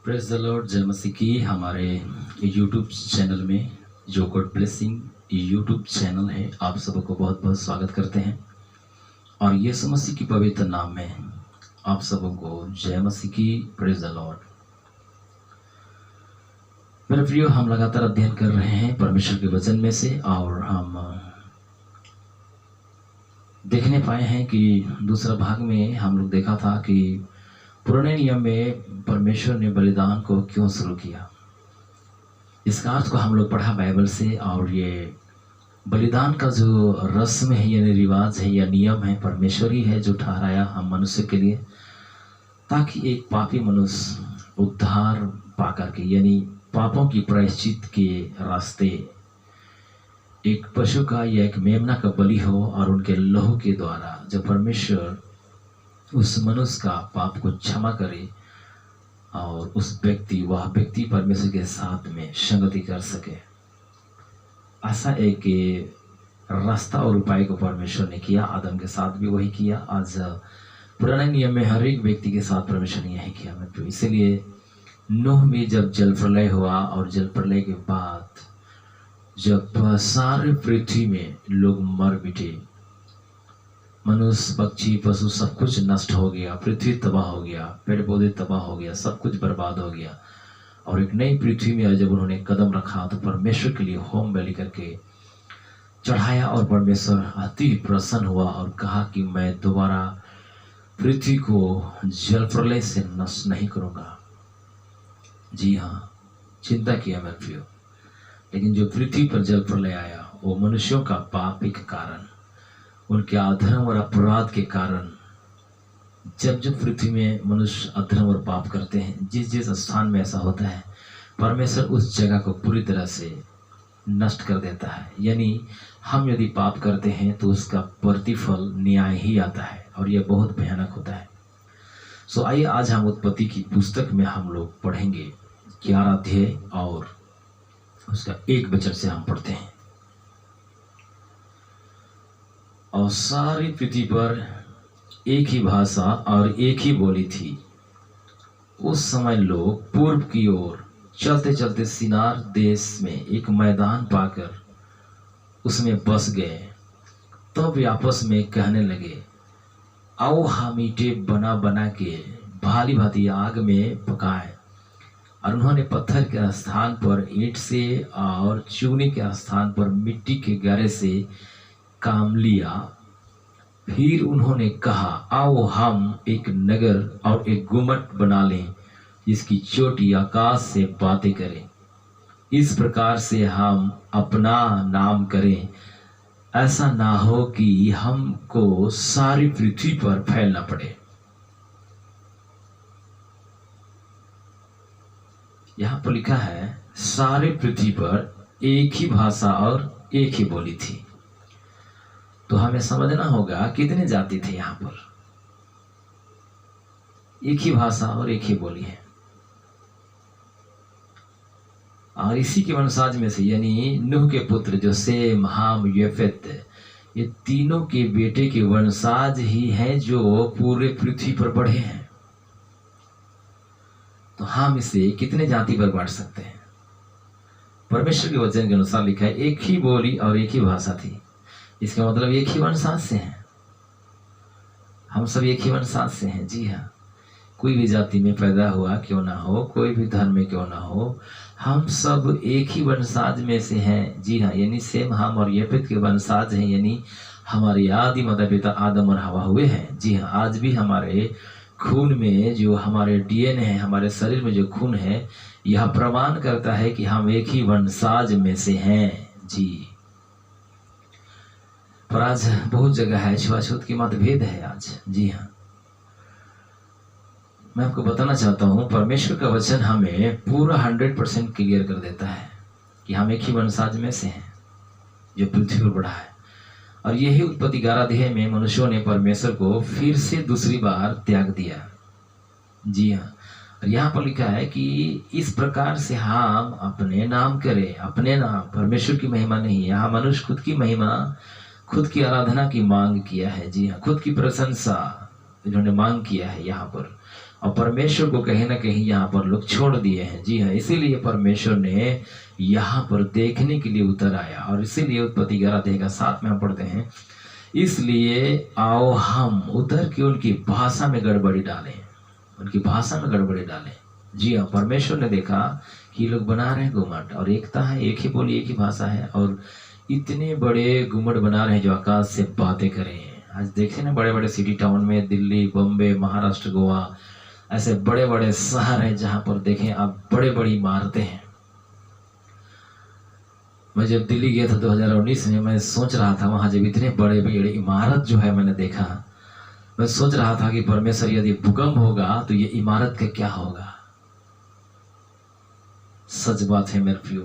Praise the Lord. जय मसीह की। हमारे यूट्यूब चैनल में जो गॉड ब्लेसिंग यूट्यूब चैनल है, आप सबको बहुत बहुत स्वागत करते हैं और यीशु मसीह की पवित्र नाम में आप सबको जय मसीह की। Praise the Lord. मेरे प्रियो, हम लगातार अध्ययन कर रहे हैं परमेश्वर के वचन में से और हम देखने पाए हैं कि दूसरा भाग में हम लोग देखा था कि पुराने नियम में परमेश्वर ने बलिदान को क्यों शुरू किया। इसका अर्थ को हम लोग पढ़ा बाइबल से, और ये बलिदान का जो रस्म है यानी रिवाज है या नियम है, परमेश्वर ही है जो ठहराया हम मनुष्य के लिए, ताकि एक पापी मनुष्य उद्धार पा करके यानी पापों की प्रायश्चित के रास्ते एक पशु का या एक मेमना का बलि हो और उनके लहू के द्वारा जब परमेश्वर उस मनुष्य का पाप को क्षमा करे और वह व्यक्ति परमेश्वर के साथ में संगति कर सके। ऐसा एक रास्ता और उपाय को परमेश्वर ने किया। आदम के साथ भी वही किया। आज पुराने नियम में हर एक व्यक्ति के साथ परमेश्वर ने यही किया। मैं तो इसीलिए नूह में जब जल प्रलय हुआ और जल प्रलय के बाद जब सारे पृथ्वी में लोग मर मिटे, मनुष्य पक्षी पशु सब कुछ नष्ट हो गया, पृथ्वी तबाह हो गया, पेड़ पौधे तबाह हो गया, सब कुछ बर्बाद हो गया और एक नई पृथ्वी में जब उन्होंने कदम रखा तो परमेश्वर के लिए होम बलि करके चढ़ाया और परमेश्वर अति प्रसन्न हुआ और कहा कि मैं दोबारा पृथ्वी को जल प्रलय से नष्ट नहीं करूँगा। जी हाँ, चिंता किया मेरे प्रियो। लेकिन जो पृथ्वी पर जल प्रलय आया वो मनुष्यों का पाप के कारण, उनके अधर्म और अपराध के कारण, जब पृथ्वी में मनुष्य अधर्म और पाप करते हैं, जिस जिस स्थान में ऐसा होता है, परमेश्वर उस जगह को पूरी तरह से नष्ट कर देता है। यानी हम यदि पाप करते हैं तो उसका प्रतिफल न्याय ही आता है और यह बहुत भयानक होता है। सो आइए आज हम उत्पत्ति की पुस्तक में हम लोग पढ़ेंगे 11 अध्याय और उसका 1 वचन से हम पढ़ते हैं। और सारी पृथ्वी पर एक ही भाषा और एक ही बोली थी। उस समय लोग पूर्व की ओर चलते चलते सिनार देश में एक मैदान पाकर उसमें बस गए। तब वे आपस में कहने लगे, आओ हम ईंटें बना बना के भाली भांति आग में पकाएं। और उन्होंने पत्थर के स्थान पर ईंट से और चूने के स्थान पर मिट्टी के गारे से काम लिया। फिर उन्होंने कहा, आओ हम एक नगर और एक गुम्मट बना लें जिसकी चोटी आकाश से बातें करें। इस प्रकार से हम अपना नाम करें, ऐसा ना हो कि हमको सारी पृथ्वी पर फैलना पड़े। यहाँ पर लिखा है सारी पृथ्वी पर एक ही भाषा और एक ही बोली थी। तो हमें समझना होगा कितने जाति थे यहाँ पर। एक ही भाषा और एक ही बोली है और इसी के वंशज में से यानी नूह के पुत्र जो सेम हाम यफेत, ये तीनों के बेटे के वंशज ही हैं जो पूरे पृथ्वी पर बढ़े हैं। तो हम इसे कितने जाति पर बांट सकते हैं? परमेश्वर के वचन के अनुसार लिखा है एक ही बोली और एक ही भाषा थी। इसका मतलब एक ही वंशज से हैं। हम सब एक ही वंशज से हैं। जी हाँ, कोई भी जाति में पैदा हुआ क्यों ना हो, कोई भी धर्म में क्यों ना हो, हम सब एक ही वंशज में से हैं। जी हाँ, यानी सेम हम और यफेत के वंशज हैं। यानी हमारे आदि माता पिता आदम और हवा हुए हैं। जी हाँ, आज भी हमारे खून में जो हमारे डीएनए है, हमारे शरीर में जो खून है, यह प्रमाण करता है कि हम एक ही वंशज में से हैं। जी, पर आज बहुत जगह है छुआछूत की मतभेद है आज। जी हाँ, मैं आपको बताना चाहता हूँ परमेश्वर का वचन हमें पूरा 100% क्लियर कर देता है कि हम एक ही वंशज में से हैं जो पृथ्वी पर बढ़ा है। और यही उत्पत्ति 11 अध्याय में मनुष्यों ने परमेश्वर को फिर से दूसरी बार त्याग दिया। जी हाँ, और यहाँ पर लिखा है कि इस प्रकार से हम अपने नाम करें। अपने नाम, परमेश्वर की महिमा नहीं। यहाँ मनुष्य खुद की महिमा, खुद की आराधना की मांग किया है। जी हाँ, खुद की प्रशंसा इन्होंने मांग किया है यहाँ पर। और परमेश्वर को कहीं ना कहीं यहाँ पर लोग छोड़ दिए हैं। जी हाँ, इसीलिए परमेश्वर ने यहाँ पर देखने के लिए उतर आया। और इसीलिए उत्पत्ति 11:7 में हम पढ़ते हैं, इसलिए आओ हम उतर के उनकी भाषा में गड़बड़ी डालें, उनकी भाषा में गड़बड़ी डालें। जी हाँ, परमेश्वर ने देखा कि लोग बना रहे हैं गुम्मट, और एकता है, एक ही बोली, एक ही भाषा है, और इतने बड़े गुम्मट बना रहे हैं जो आकाश से बातें करें। आज देखें ना, बड़े बड़े सिटी टाउन में, दिल्ली, बॉम्बे, महाराष्ट्र, गोवा, ऐसे बड़े बड़े शहर हैं जहाँ पर देखें आप बड़े बड़ी इमारतें हैं। मैं जब दिल्ली गया था 2019 में, मैं सोच रहा था वहाँ जब इतने बड़े बड़े इमारत जो है मैंने देखा, मैं सोच रहा था कि परमेश्वर यदि भूकंप होगा तो ये इमारत का क्या होगा। सच बात है मेरे प्रियो,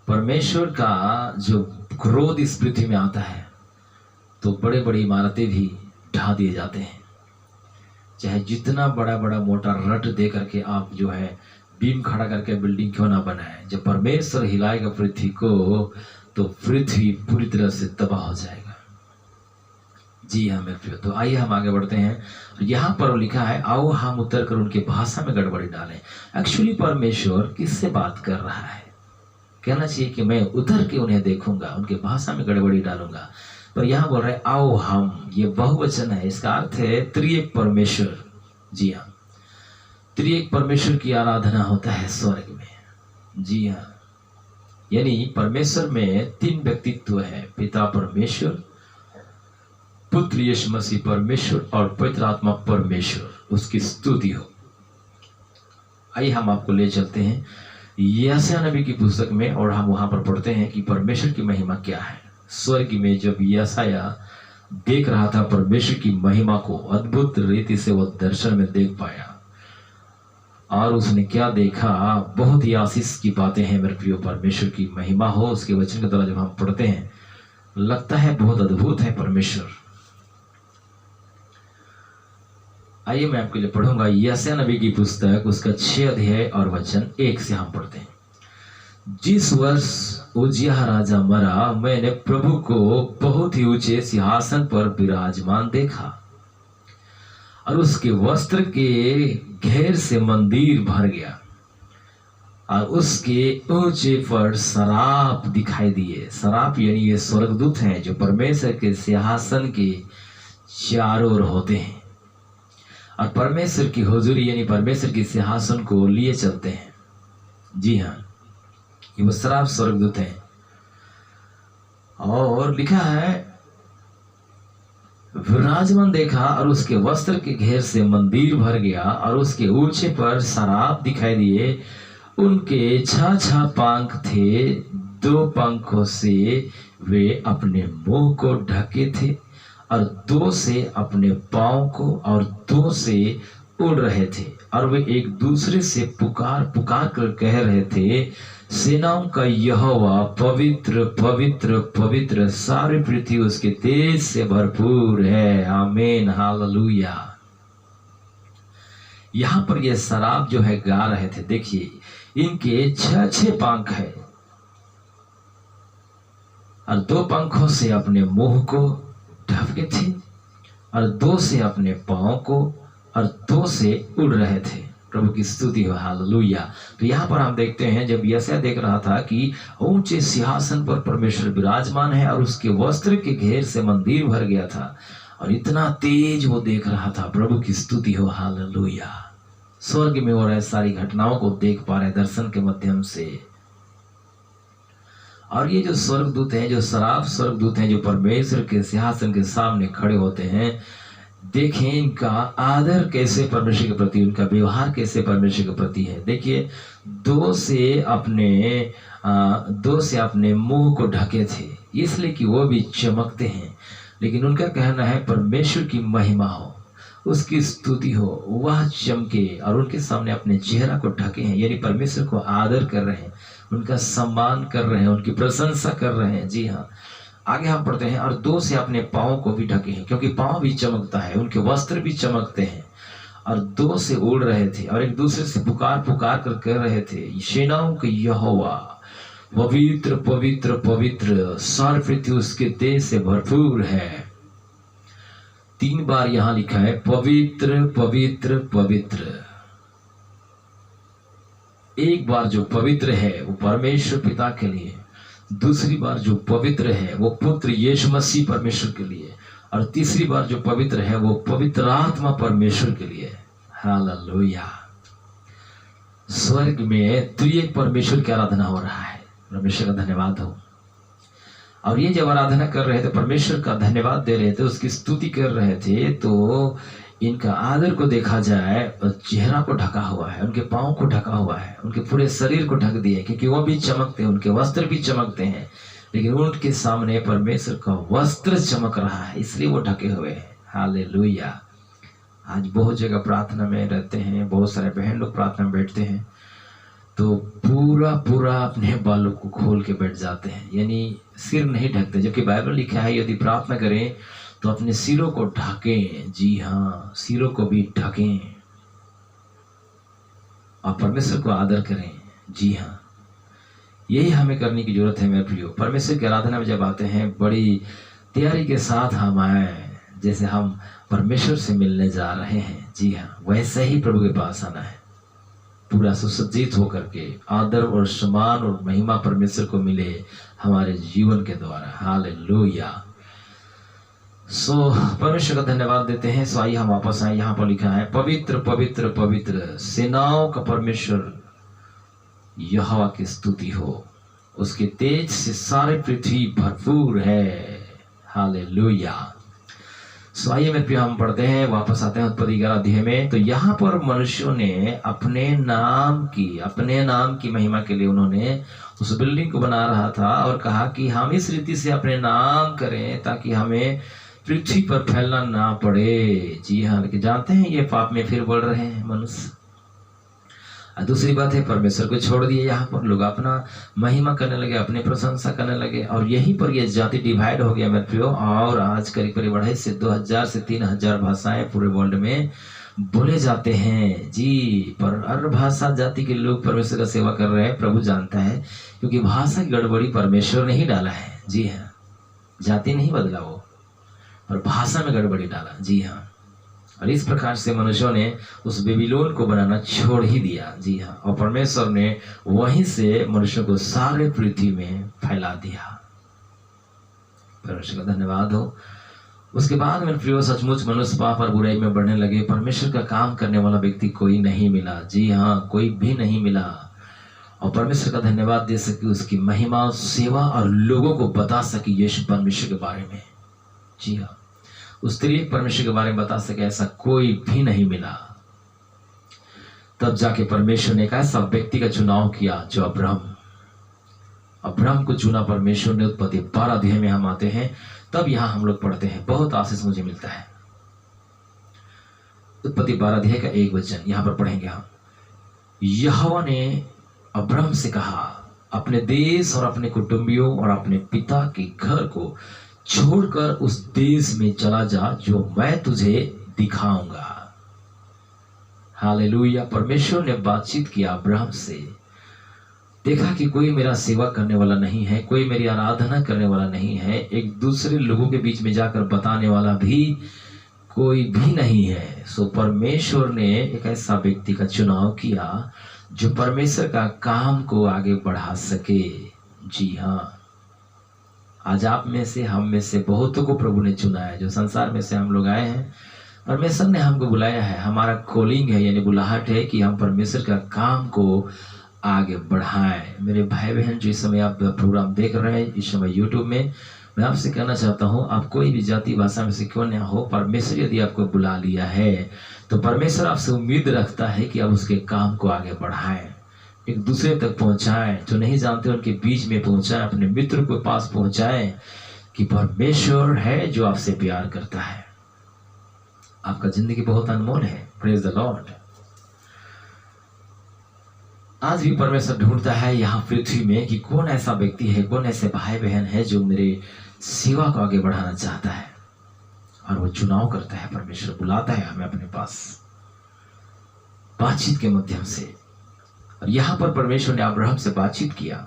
परमेश्वर का जो क्रोध इस पृथ्वी में आता है तो बड़े बड़ी इमारतें भी ढा दिए जाते हैं। चाहे जितना बड़ा बड़ा मोटा रट दे करके आप जो है बीम खड़ा करके बिल्डिंग क्यों ना बनाए, जब परमेश्वर हिलाएगा पृथ्वी को तो पृथ्वी पूरी तरह से तबाह हो जाएगा। जी हाँ मेरे प्रियो, तो आइए हम आगे बढ़ते हैं। यहाँ पर लिखा है, आओ हम उतर कर उनकी भाषा में गड़बड़ी डालें। एक्चुअली परमेश्वर किससे बात कर रहा है? कहना चाहिए कि मैं उतर के उन्हें देखूंगा, उनकी भाषा में गड़बड़ी डालूंगा, पर यहाँ बोल रहे आओ हम, ये बहुवचन है, इसका अर्थ है त्रिएक परमेश्वर। जी हाँ, त्रिएक परमेश्वर की आराधना होता है स्वर्ग में। जी हाँ, यानी परमेश्वर में 3 व्यक्तित्व है, पिता परमेश्वर, पुत्र यीशु मसीह परमेश्वर और पवित्र आत्मा परमेश्वर, उसकी स्तुति हो। आइए हम आपको ले चलते हैं यशायाह नबी की पुस्तक में, और हम वहां पर पढ़ते हैं कि परमेश्वर की महिमा क्या है। स्वर्ग में जब यशायाह देख रहा था परमेश्वर की महिमा को, अद्भुत रीति से वह दर्शन में देख पाया, और उसने क्या देखा, बहुत ही आशीष की बातें हैं मेरे प्रियो। परमेश्वर की महिमा हो, उसके वचन के द्वारा जब हम पढ़ते हैं लगता है बहुत अद्भुत है परमेश्वर। आइए मैं आपके लिए पढ़ूंगा यशायाह नबी की पुस्तक, उसका 6 अध्याय और वचन 1 से हम पढ़ते हैं। जिस वर्ष उजिय्याह राजा मरा, मैंने प्रभु को बहुत ही ऊंचे सिंहासन पर विराजमान देखा, और उसके वस्त्र के घेर से मंदिर भर गया, और उसके ऊंचे पर सराप दिखाई दिए। सराप यानी ये स्वर्गदूत हैं जो परमेश्वर के सिंहासन के चारों ओर होते हैं, और परमेश्वर की हुजूरी यानी परमेश्वर के सिंहासन को लिए चलते हैं। जी हाँ, ये वो सराप स्वर्गदूत हैं। और लिखा है, विराजमान देखा और उसके वस्त्र के घेर से मंदिर भर गया, और उसके ऊंचे पर सराप दिखाई दिए। उनके 6 पंख थे, 2 पंखों से वे अपने मुंह को ढके थे, और 2 से अपने पांव को, और 2 से उड़ रहे थे, और वे एक दूसरे से पुकार पुकार कर कह रहे थे, सेनाओं का यहोवा पवित्र पवित्र पवित्र, सारी पृथ्वी उसके तेज से भरपूर है। आमीन, हालेलुया। यहां पर ये सराप जो है गा रहे थे। देखिए, इनके 6 पंख है, और 2 पंखों से अपने मुंह को ढके थे, और 2 से अपने पांव को, और 2 से उड़ रहे थे। प्रभु की स्तुति हो, हालेलुया। तो यहाँ पर हम देखते हैं, जब यशायाह देख रहा था कि ऊंचे सिंहासन पर परमेश्वर विराजमान है, और उसके वस्त्र के घेर से मंदिर भर गया था, और इतना तेज वो देख रहा था। प्रभु की स्तुति हो, हालेलुया। स्वर्ग में हो रहे सारी घटनाओं को देख पा रहे दर्शन के माध्यम से। और ये जो स्वर्गदूत हैं, जो सराफ स्वर्गदूत हैं, जो परमेश्वर के सिंहासन के सामने खड़े होते हैं, देखें इनका आदर कैसे परमेश्वर के प्रति, उनका व्यवहार कैसे परमेश्वर के प्रति है। देखिए, 2 से अपने मुंह को ढके थे, इसलिए कि वो भी चमकते हैं, लेकिन उनका कहना है परमेश्वर की महिमा हो, उसकी स्तुति हो, वह चमके, और उनके सामने अपने चेहरा को ढके हैं, यानी परमेश्वर को आदर कर रहे हैं, उनका सम्मान कर रहे हैं, उनकी प्रशंसा कर रहे हैं। जी हाँ, आगे हम पढ़ते हैं, और 2 से अपने पाँव को भी ढके हैं, क्योंकि पाँव भी चमकता है, उनके वस्त्र भी चमकते हैं, और 2 से उड़ रहे थे, और एक दूसरे से पुकार पुकार कर कह रहे थे, सेनाओं के यहोवा पवित्र पवित्र पवित्र, सारी पृथ्वी उसके तेज से भरपूर है। 3 बार यहां लिखा है पवित्र पवित्र पवित्र। एक बार जो पवित्र है वो परमेश्वर पिता के लिए, दूसरी बार जो पवित्र है वो पुत्र यीशु मसीह परमेश्वर के लिए, और तीसरी बार जो पवित्र है वो पवित्र आत्मा परमेश्वर के लिए। हालेलुया। स्वर्ग में त्रिएक परमेश्वर की आराधना हो रहा है। परमेश्वर का धन्यवाद हो। और ये जब आराधना कर रहे थे, परमेश्वर का धन्यवाद दे रहे थे, उसकी स्तुति कर रहे थे, तो इनका आदर को देखा जाए और चेहरा को ढका हुआ है, उनके पांव को ढका हुआ है, उनके पूरे शरीर को ढक दिया, क्योंकि वो भी चमकते हैं, उनके वस्त्र भी चमकते हैं, लेकिन उनके सामने परमेश्वर का वस्त्र चमक रहा है, इसलिए वो ढके हुए हैं। हालेलुया। आज बहुत जगह प्रार्थना में रहते हैं, बहुत सारे बहन लोग प्रार्थना में बैठते हैं तो पूरा पूरा अपने बालों को खोल के बैठ जाते हैं, यानी सिर नहीं ढकते, जबकि बाइबल लिखा है यदि प्रार्थना करें तो अपने सिरों को ढकें। जी हाँ, सिरों को भी ढकें और परमेश्वर को आदर करें। जी हाँ, यही हमें करने की जरूरत है मेरे प्रियो। परमेश्वर की आराधना में जब आते हैं बड़ी तैयारी के साथ हम आए, जैसे हम परमेश्वर से मिलने जा रहे हैं। जी हाँ, वैसे ही प्रभु के पास आना है, पूरा सुसज्जित होकर के। आदर और सम्मान और महिमा परमेश्वर को मिले हमारे जीवन के द्वारा। हालेलुया। परमेश्वर का धन्यवाद देते हैं। आइए हम वापस आए। यहाँ पर लिखा है पवित्र पवित्र पवित्र सेनाओं का परमेश्वर यहोवा की स्तुति हो, उसके तेज से सारे पृथ्वी भरपूर है। हालेलुया। आइए मेरे प्रिय, हम पढ़ते हैं, वापस आते हैं उत्पत्ति 11 अध्याय में। तो यहाँ पर मनुष्यों ने अपने नाम की महिमा के लिए उन्होंने उस बिल्डिंग को बना रहा था और कहा कि हम इस रीति से अपने नाम करें ताकि हमें पृथ्वी पर फैलना ना पड़े। जी हाँ, लेकिन जानते हैं ये पाप में फिर बढ़ रहे हैं मनुष्य। दूसरी बात है, परमेश्वर को छोड़ दिए। यहाँ पर लोग अपना महिमा करने लगे, अपने प्रशंसा करने लगे, और यहीं पर ये जाति डिवाइड हो गया मेरे प्रियो। और आज करीब करीब 2,500 से 2,000 से 3,000 भाषाएं पूरे वर्ल्ड में बोले जाते हैं। जी, पर हर भाषा जाति के लोग परमेश्वर का सेवा कर रहे हैं। प्रभु जानता है, क्योंकि भाषा की गड़बड़ी परमेश्वर ने ही डाला है। जी हाँ, जाति नहीं बदला वो, पर भाषा में गड़बड़ी डाला। जी हाँ, और इस प्रकार से मनुष्यों ने उस बेबीलोन को बनाना छोड़ ही दिया। जी हाँ, और परमेश्वर ने वहीं से मनुष्यों को सारे पृथ्वी में फैला दिया। परमेश्वर का धन्यवाद हो। उसके बाद में प्रियो, सचमुच मनुष्य पाप और बुराई में बढ़ने लगे। परमेश्वर का काम करने वाला व्यक्ति कोई नहीं मिला। जी हाँ, कोई भी नहीं मिला। और परमेश्वर का धन्यवाद दे सके, उसकी महिमा, सेवा और लोगों को बता सके यीशु परमेश्वर के बारे में। जी हाँ, उस त्रिएक परमेश्वर के बारे में बता सके, ऐसा कोई भी नहीं मिला। तब जाके परमेश्वर ने एक ऐसा व्यक्ति का चुनाव किया जो अब्राहम को चुना परमेश्वर ने। उत्पत्ति 12 अध्याय में हम आते हैं, तब यहां हम लोग पढ़ते हैं, बहुत आशीष मुझे मिलता है। उत्पत्ति 12 अध्याय का 1 वचन यहां पर पढ़ेंगे हम। यहोवा ने अब्राहम से कहा, अपने देश और अपने कुटुंबियों और अपने पिता के घर को छोड़कर उस देश में चला जा जो मैं तुझे दिखाऊंगा। हालेलुया। परमेश्वर ने बातचीत किया अब्राहम से। देखा कि कोई मेरा सेवा करने वाला नहीं है, कोई मेरी आराधना करने वाला नहीं है, एक दूसरे लोगों के बीच में जाकर बताने वाला भी कोई भी नहीं है। सो परमेश्वर ने एक ऐसा व्यक्ति का चुनाव किया जो परमेश्वर का काम को आगे बढ़ा सके। जी हाँ, आज आप में से, हम में से बहुतों को प्रभु ने चुना है। जो संसार में से हम लोग आए हैं, परमेश्वर ने हमको बुलाया है। हमारा कॉलिंग है, यानी बुलाहट है कि हम परमेश्वर का काम को आगे बढ़ाएं। मेरे भाई बहन जो इस समय आप प्रोग्राम देख रहे हैं, इस समय यूट्यूब में, मैं आपसे कहना चाहता हूं, आप कोई भी जाति भाषा में से क्यों न हो, परमेश्वर यदि आपको बुला लिया है तो परमेश्वर आपसे उम्मीद रखता है कि आप उसके काम को आगे बढ़ाएं, एक दूसरे तक पहुंचाएं, जो नहीं जानते उनके बीच में पहुंचाएं, अपने मित्र के पास पहुंचाएं कि परमेश्वर है जो आपसे प्यार करता है। आपका जिंदगी बहुत अनमोल है। Praise the Lord. आज भी परमेश्वर ढूंढता है यहाँ पृथ्वी में कि कौन ऐसा व्यक्ति है, कौन ऐसे भाई बहन है जो मेरे सेवा को आगे बढ़ाना चाहता है, और वो चुनाव करता है। परमेश्वर बुलाता है हमें अपने पास बातचीत के माध्यम से। और यहां पर परमेश्वर ने अब्राहम से बातचीत किया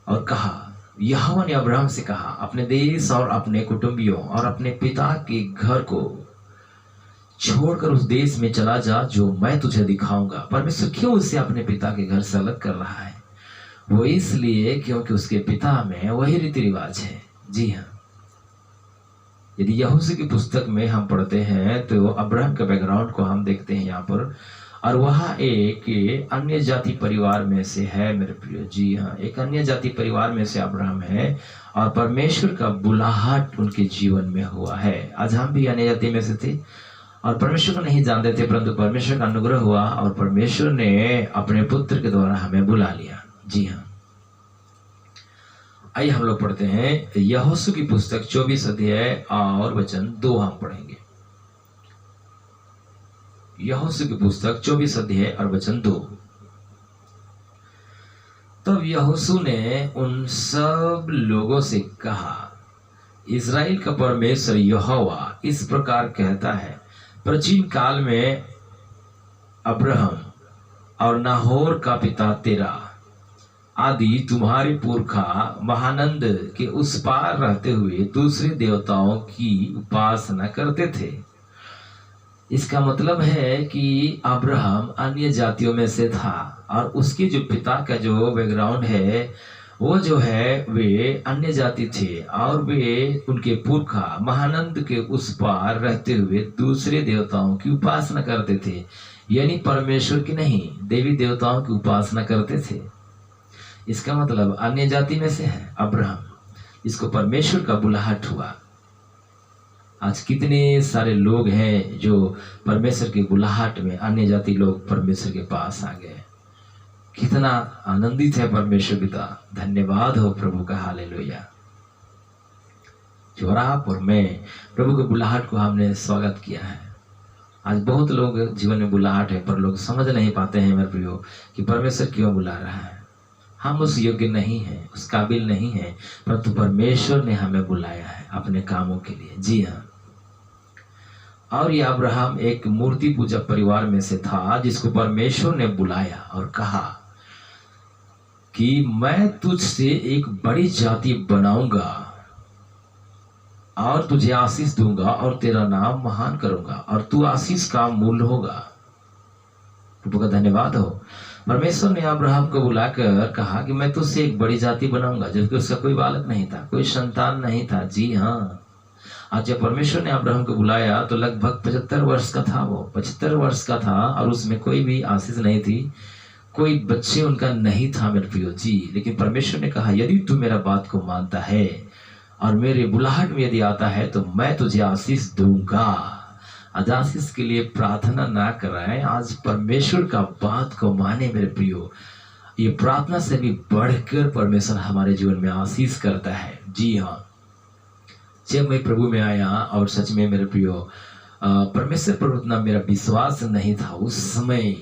और कहा, यहोवा ने अब्राहम से कहा, अपने देश और अपने कुटुंबियों और अपने पिता के घर को छोड़कर उस देश में चला जा जो मैं तुझे दिखाऊंगा। परमेश्वर क्यों उसे अपने पिता के घर से अलग कर रहा है? वो इसलिए क्योंकि उसके पिता में वही रीति रिवाज है। जी हाँ, यदि यहोशू की पुस्तक में हम पढ़ते हैं तो अब्राहम के बैकग्राउंड को हम देखते हैं यहाँ पर, और वह एक अन्य जाति परिवार में से है मेरे प्रियो। जी हाँ, एक अन्य जाति परिवार में से अब्राहम है और परमेश्वर का बुलाहट उनके जीवन में हुआ है। आज हम भी अन्य जाति में से थे और परमेश्वर को नहीं जानते थे, परंतु परमेश्वर का अनुग्रह हुआ और परमेश्वर ने अपने पुत्र के द्वारा हमें बुला लिया। जी हाँ, आइए हम लोग पढ़ते हैं यहोशू की पुस्तक 24 अध्याय और वचन 2 हम पढ़ेंगे। यहोशू की पुस्तक 24 अध्याय और वचन 2। तब यहोशू ने उन सब लोगों से कहा, इस्राएल का परमेश्वर यहोवा इस प्रकार कहता है, प्राचीन काल में अब्राहम और नाहोर का पिता तेरा आदि तुम्हारे पुरखा महानंद के उस पार रहते हुए दूसरे देवताओं की उपासना करते थे। इसका मतलब है कि अब्राहम अन्य जातियों में से था और उसके जो पिता का जो बैकग्राउंड है वो जो है वे अन्य जाति थे और वे उनके पुरखा महानंद के उस पार रहते हुए दूसरे देवताओं की उपासना करते थे, यानी परमेश्वर की नहीं, देवी देवताओं की उपासना करते थे। इसका मतलब अन्य जाति में से है अब्राहम, इसको परमेश्वर का बुलाहट हुआ। आज कितने सारे लोग हैं जो परमेश्वर की बुलाहट में अन्य जाति लोग परमेश्वर के पास आ गए। कितना आनंदित है परमेश्वर पिता, धन्यवाद हो प्रभु का, हालेलुया। जो आप और मैं प्रभु के बुलाहट को हमने स्वागत किया है। आज बहुत लोग जीवन में बुलाहट है पर लोग समझ नहीं पाते हैं मेरे प्रियो कि परमेश्वर क्यों बुला रहा है। हम उस योग्य नहीं हैं, उस काबिल नहीं हैं, परंतु परमेश्वर ने हमें बुलाया है अपने कामों के लिए। जी हाँ, और यह अब्राहम एक मूर्ति पूजा परिवार में से था जिसको परमेश्वर ने बुलाया और कहा कि मैं तुझसे एक बड़ी जाति बनाऊंगा और तुझे आशीष दूंगा और तेरा नाम महान करूंगा और तू आशीष का मूल होगा। प्रभु का धन्यवाद हो। परमेश्वर ने अब्राहम को बुलाकर कहा कि मैं तुझसे एक बड़ी जाति बनाऊंगा, जबकि उसका कोई बालक नहीं था, कोई संतान नहीं था। जी हाँ, आज जब परमेश्वर ने अब्राहम को बुलाया तो लगभग 75 वर्ष का था, वो 75 वर्ष का था और उसमें कोई भी आशीष नहीं थी, कोई बच्चे उनका नहीं था मेरे प्रियो। जी, लेकिन परमेश्वर ने कहा यदि तू मेरा बात को मानता है और मेरे बुलाहट में यदि आता है तो मैं तुझे आशीष दूंगा। आज आशीष के लिए प्रार्थना ना कराएं, आज परमेश्वर का बात को माने मेरे प्रियो। ये प्रार्थना से भी बढ़कर परमेश्वर हमारे जीवन में आशीष करता है। जी हाँ, जब मैं प्रभु में आया और सच में मेरे प्रियो परमेश्वर पर उतना मेरा विश्वास नहीं था, उस समय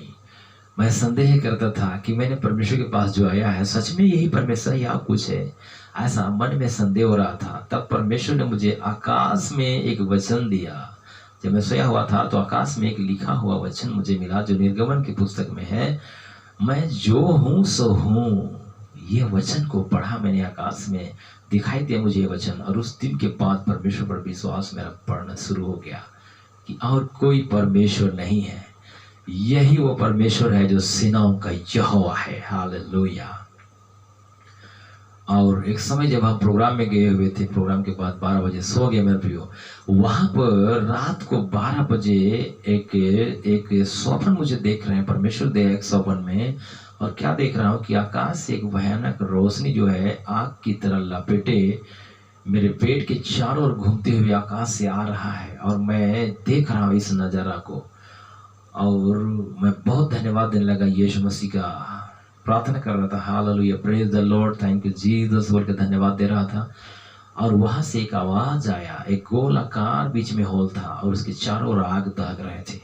मैं संदेह करता था कि मैंने परमेश्वर के पास जो आया है सच में यही परमेश्वर या कुछ है, ऐसा मन में संदेह हो रहा था। तब परमेश्वर ने मुझे आकाश में एक वचन दिया। जब मैं सोया हुआ था तो आकाश में एक लिखा हुआ वचन मुझे मिला जो निर्गमन की पुस्तक में है, मैं जो हूँ सो हूँ। ये वचन को पढ़ा मैंने, आकाश में दिखाई दिया मुझे ये वचन, और उस दिन के बाद परमेश्वर पर विश्वास मेरा पढ़ना शुरू हो गया कि और कोई परमेश्वर नहीं है, यही वो परमेश्वर है जो सेनाओं का यहोवा है। हालेलुया। और एक समय जब हम प्रोग्राम में गए हुए थे, प्रोग्राम के बाद 12 बजे सो गए मेरे प्रियो। वहां पर रात को 12 बजे एक स्वप्न मुझे देख रहे हैं, परमेश्वर दे एक स्वप्न में, और क्या देख रहा हूँ कि आकाश से एक भयानक रोशनी जो है आग की तरह लपेटे मेरे पेट के चारों ओर घूमते हुए आकाश से आ रहा है, और मैं देख रहा हूँ इस नज़ारा को, और मैं बहुत धन्यवाद देने लगा यीशु मसीह का, प्रार्थना कर रहा था, hallelujah, praise the Lord, thank you Jesus बोल के धन्यवाद दे रहा था। और वहां से एक आवाज आया, एक गोल आकार बीच में होल था और उसके चारों ओर आग दहक रहे थे,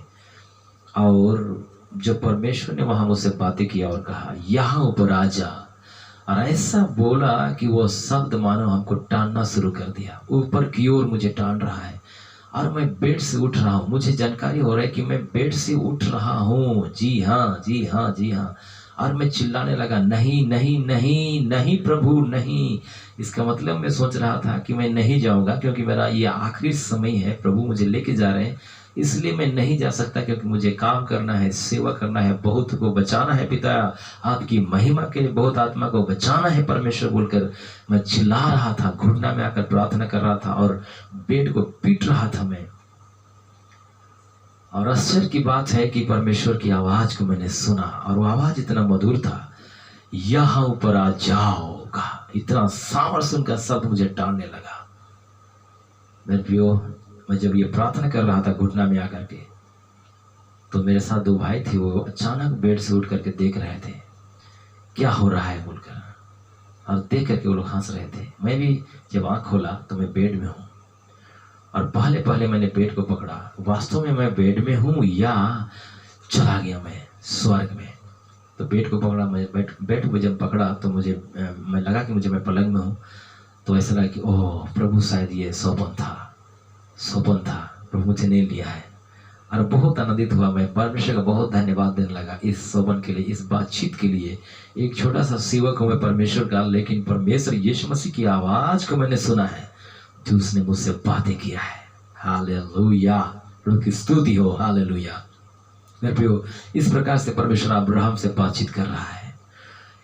और जो परमेश्वर ने वहां मुझसे बातें किया और कहा यहाँ ऊपर आ जा, और ऐसा बोला कि वो शब्द मानो हमको टानना शुरू कर दिया, ऊपर की ओर मुझे टान रहा है, और मैं बेड से उठ रहा हूँ। मुझे जानकारी हो रहा है कि मैं बेड से उठ रहा हूँ। जी हाँ, जी हाँ, जी हाँ। और मैं चिल्लाने लगा, नहीं नहीं नहीं नहीं प्रभु नहीं। इसका मतलब मैं सोच रहा था कि मैं नहीं जाऊंगा क्योंकि मेरा ये आखिरी समय है, प्रभु मुझे लेके जा रहे हैं, इसलिए मैं नहीं जा सकता क्योंकि मुझे काम करना है, सेवा करना है, बहुत को बचाना है पिता, आपकी महिमा के लिए बहुत आत्मा को बचाना है परमेश्वर बोलकर मैं चिल्ला रहा था, घुटना में आकर प्रार्थना कर रहा था और बेड को पीट रहा था मैं। और आश्चर्य की बात है कि परमेश्वर की आवाज को मैंने सुना और वो आवाज इतना मधुर था, यहाँ ऊपर आ जाओ कहा। इतना सामर्थ्य उनका शब्द मुझे टालने लगा। मेरे प्रियो, मैं जब ये प्रार्थना कर रहा था घुटना में आकर के, तो मेरे साथ दो भाई थे, वो अचानक बेड से उठ करके देख रहे थे क्या हो रहा है बोलकर, और देख करके वो लोग हंस रहे थे। मैं भी जब आँख खोला तो मैं बेड में हूँ और पहले पहले मैंने बेड को पकड़ा, वास्तव में मैं बेड में हूँ या चला गया मैं स्वर्ग में। तो बेड को पकड़ा, मैं बेड को जब पकड़ा तो मुझे मैं लगा कि मैं पलंग में हूँ, तो ऐसा लगा कि ओह प्रभु शायद ये स्वप्न था, प्रभु मुझे नहीं लिया है। और बहुत आनंदित हुआ मैं, परमेश्वर का बहुत धन्यवाद देने लगा इस स्वप्न के लिए, इस बातचीत के लिए। एक छोटा सा सेवक हूँ मैं परमेश्वर का, लेकिन परमेश्वर यीशु मसीह की आवाज को मैंने सुना है जो उसने मुझसे बातें किया है। हालेलुया, प्रभु की स्तुति हो, हालेलुया। मेरे प्रियो, इस प्रकार से परमेश्वर अब्राहम से बातचीत कर रहा है।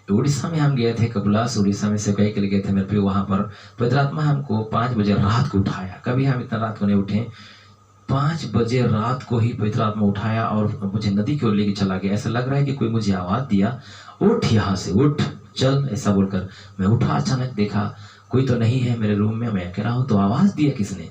उड़ीसा में हम गए थे, कपिलास उड़ीसा में सेवकाई के लिए गए थे मेरे प्रियो। वहाँ पर पवित्र आत्मा हमको 5 बजे रात को उठाया। कभी हम इतना रात को नहीं उठे, 5 बजे रात को ही पवित्र आत्मा उठाया और मुझे नदी की ओर लेके चला गया। ऐसा लग रहा है कि कोई मुझे आवाज़ दिया, उठ यहाँ से, उठ चल, ऐसा बोलकर मैं उठा। अचानक देखा कोई तो नहीं है मेरे रूम में, मैं अकेला हूँ। तो आवाज़ दिया किसने?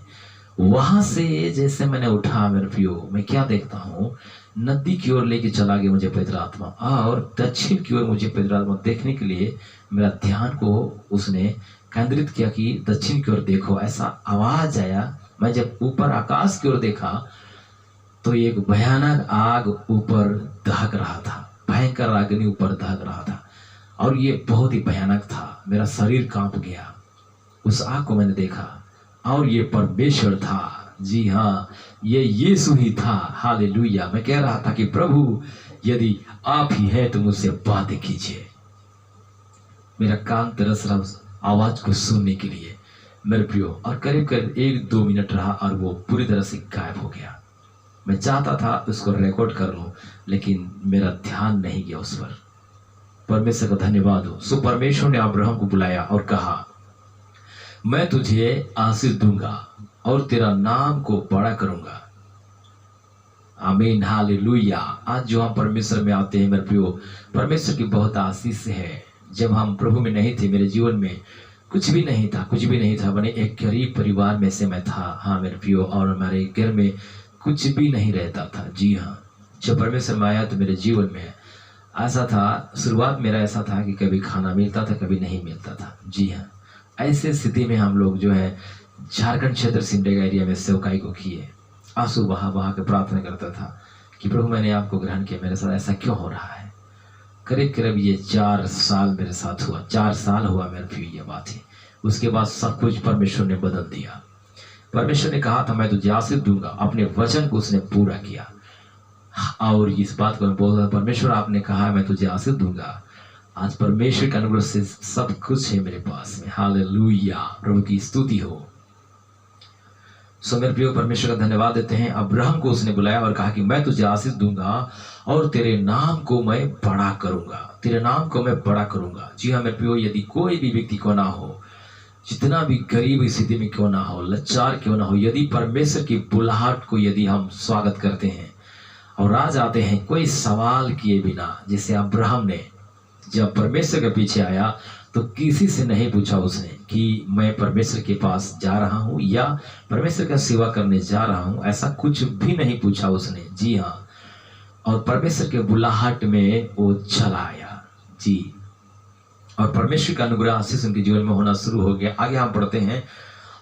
वहाँ से जैसे मैंने उठा मेरे प्रियो, मैं क्या देखता हूँ, नदी की ओर लेके चला गया मुझे पवित्र आत्मा, और दक्षिण की ओर मुझे पवित्र आत्मा देखने के लिए मेरा ध्यान को उसने केंद्रित किया कि दक्षिण की ओर देखो, ऐसा आवाज आया। मैं जब ऊपर आकाश की ओर देखा तो एक भयानक आग ऊपर दहक रहा था, भयंकर अग्नि ऊपर दहक रहा था और ये बहुत ही भयानक था। मेरा शरीर कांप गया। उस आग को मैंने देखा और ये परमेश्वर था। जी हाँ, ये यीशु ही था। हालेलुया। मैं कह रहा था कि प्रभु यदि आप ही हैं तो मुझसे बातें कीजिए। मेरा कान तरस रहा उस आवाज को सुनने के लिए मेरे प्रियो, और करीब करीब 1-2 मिनट रहा और वो पूरी तरह से गायब हो गया। मैं चाहता था उसको रिकॉर्ड कर लूं, लेकिन मेरा ध्यान नहीं गया उस पर। परमेश्वर का धन्यवाद हो। सो परमेश्वर ने अब्राहम को बुलाया और कहा, मैं तुझे आशीष दूंगा और तेरा नाम को बड़ा करूंगा। आमीन, हालेलुया। आज जो हम परमेश्वर में आते हैं मेरे प्रियो, परमेश्वर की बहुत आशीष है। जब हम प्रभु में नहीं थे, मेरे जीवन में कुछ भी नहीं था। मैंने एक गरीब परिवार में से मैं था, हाँ मेरे प्रियो, और हमारे घर में कुछ भी नहीं रहता था। जी हाँ, जब परमेश्वर में आया तो मेरे जीवन में ऐसा था, शुरुआत मेरा ऐसा था कि कभी खाना मिलता था, कभी नहीं मिलता था। जी हाँ, ऐसे स्थिति में हम लोग जो है झारखंड क्षेत्र सिमडेगा एरिया में सेवकाई को किए। आंसू बहा के प्रार्थना करता था कि प्रभु मैंने आपको ग्रहण किया, मेरे साथ ऐसा क्यों हो रहा है। करीब करीब ये 4 साल मेरे साथ हुआ, 4 साल हुआ मेरे प्रिय ये बात है। उसके बाद सब कुछ परमेश्वर ने बदल दिया। परमेश्वर ने कहा था मैं तुझे आशीष दूंगा, अपने वचन को उसने पूरा किया। और इस बात को मैं बोल रहा, परमेश्वर आपने कहा मैं तुझे आशीष दूंगा। आज परमेश्वर के अनुग्रह से सब कुछ है मेरे पास में। हालेलुया, प्रभु की स्तुति हो। सो मेरे प्रिय, परमेश्वर का धन्यवाद देते हैं। अब्राहम को उसने बुलाया और कहा कि मैं तुझे आशीष दूंगा और तेरे नाम को मैं बड़ा करूंगा, तेरे नाम को मैं बड़ा करूंगा। जी हाँ मेरे प्रिय, यदि कोई भी व्यक्ति को ना हो, जितना भी गरीब स्थिति में क्यों ना हो, लाचार क्यों ना हो, यदि परमेश्वर की बुलाहट को यदि हम स्वागत करते हैं और आ जाते हैं कोई सवाल किए बिना, जैसे अब्राहम ने जब परमेश्वर के पीछे आया तो किसी से नहीं पूछा उसने कि मैं परमेश्वर के पास जा रहा हूँ या परमेश्वर का सेवा करने जा रहा हूँ, ऐसा कुछ भी नहीं पूछा उसने। जी हाँ, और परमेश्वर के बुलाहट में वो चला आया। जी, और परमेश्वर का अनुग्रह आशीष उनके जीवन में होना शुरू हो गया। आगे हम पढ़ते हैं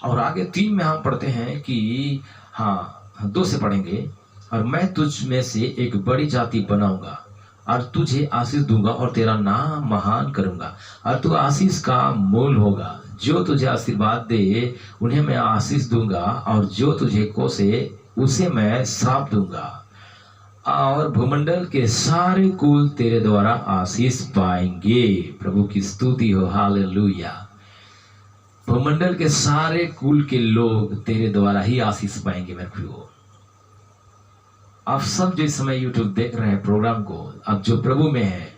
और आगे 3 में हम पढ़ते हैं कि हाँ 2 से पढ़ेंगे, और मैं तुझ में से एक बड़ी जाति बनाऊंगा और तुझे आशीष दूंगा और तेरा नाम महान करूंगा और तू आशीष का मूल होगा। जो तुझे आशीर्वाद दे उन्हें मैं आशीष दूंगा और जो तुझे कोसे उसे मैं श्राप दूंगा। और भूमंडल के सारे कुल तेरे द्वारा आशीष पाएंगे। प्रभु की स्तुति हो, हालेलुया। भूमंडल के सारे कुल के लोग तेरे द्वारा ही आशीष पाएंगे। मेरे प्रियो, आप सब जो इस समय यूट्यूब देख रहे हैं प्रोग्राम को, आप जो प्रभु में हैं,